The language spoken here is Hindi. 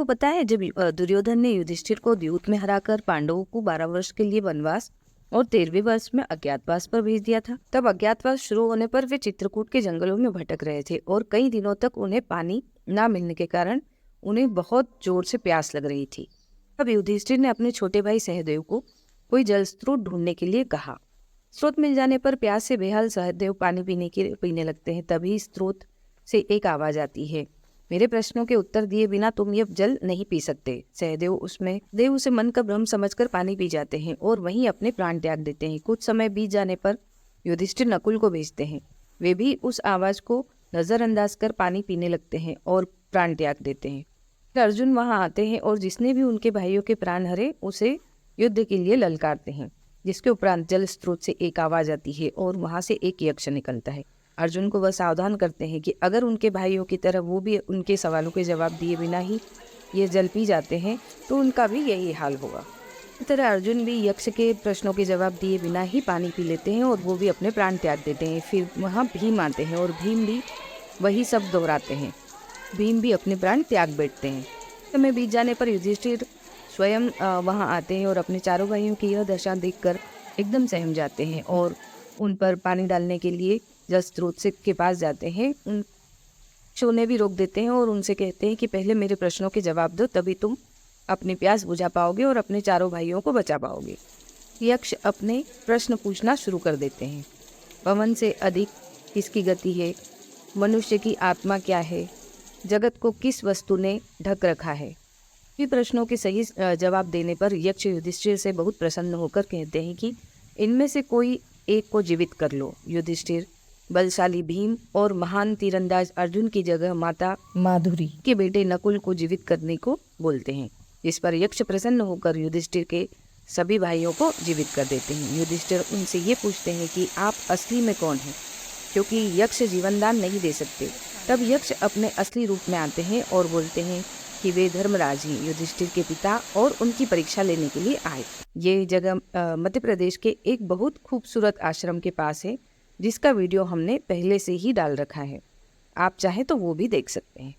पता है जब दुर्योधन ने युधिष्ठिर को द्यूत में हराकर पांडवों को 12 वर्ष के लिए वनवास और 13वें वर्ष में अज्ञातवास पर भेज दिया था। तब अज्ञातवास शुरू होने पर वे चित्रकूट के जंगलों में भटक रहे थे और कई दिनों तक उन्हें पानी न मिलने के कारण उन्हें बहुत जोर से प्यास लग रही थी। तब युधिष्ठिर ने अपने छोटे भाई सहदेव को कोई जल स्रोत ढूंढने के लिए कहा। स्रोत मिल जाने पर प्यास से बेहाल सहदेव पानी पीने लगते हैं। तभी स्रोत से एक आवाज आती है, मेरे प्रश्नों के उत्तर दिए बिना तुम ये जल नहीं पी सकते। सहदेव उसे मन का भ्रम समझकर पानी पी जाते हैं और वहीं अपने प्राण त्याग देते हैं। कुछ समय बीत जाने पर युधिष्ठिर नकुल को भेजते हैं। वे भी उस आवाज को नजरअंदाज कर पानी पीने लगते हैं और प्राण त्याग देते हैं। फिर अर्जुन वहां आते हैं और जिसने भी उनके भाइयों के प्राण हरे उसे युद्ध के लिए ललकारते हैं। जिसके उपरांत जल स्रोत से एक आवाज आती है और वहां से एक यक्ष निकलता है। अर्जुन को वह सावधान करते हैं कि अगर उनके भाइयों की तरह वो भी उनके सवालों के जवाब दिए बिना ही ये जल पी जाते हैं तो उनका भी यही हाल होगा। इस तरह अर्जुन भी यक्ष के प्रश्नों के जवाब दिए बिना ही पानी पी लेते हैं और वो भी अपने प्राण त्याग देते हैं। फिर वहाँ भीम आते हैं और भीम भी वही सब दोहराते हैं। भीम भी अपने प्राण त्याग बैठते हैं। समय बीत जाने पर युधिष्ठिर स्वयं वहाँ आते हैं और अपने चारों भाइयों की यह दशा देखकर एकदम सहम जाते हैं और उन पर पानी डालने के लिए जल स्रोत से के पास जाते हैं। उन उन्हें भी रोक देते हैं और उनसे कहते हैं कि पहले मेरे प्रश्नों के जवाब दो, तभी तुम अपनी प्यास बुझा पाओगे और अपने चारों भाइयों को बचा पाओगे। यक्ष अपने प्रश्न पूछना शुरू कर देते हैं। पवन से अधिक किसकी गति है? मनुष्य की आत्मा क्या है? जगत को किस वस्तु ने ढक रखा है? भी प्रश्नों के सही जवाब देने पर यक्ष युधिष्ठिर से बहुत प्रसन्न होकर कहते हैं कि इनमें से कोई एक को जीवित कर लो। युधिष्ठिर बलशाली भीम और महान तीरंदाज अर्जुन की जगह माता माधुरी के बेटे नकुल को जीवित करने को बोलते हैं। जिस पर यक्ष प्रसन्न होकर युधिष्ठिर के सभी भाइयों को जीवित कर देते हैं। युधिष्ठिर उनसे ये पूछते हैं कि आप असली में कौन हैं, क्योंकि यक्ष जीवनदान नहीं दे सकते। तब यक्ष अपने असली रूप में आते हैं और बोलते हैं कि वे धर्मराज हैं, युधिष्ठिर के पिता, और उनकी परीक्षा लेने के लिए आए। ये जगह मध्य प्रदेश के एक बहुत खूबसूरत आश्रम के पास है, जिसका वीडियो हमने पहले से ही डाल रखा है। आप चाहें तो वो भी देख सकते हैं।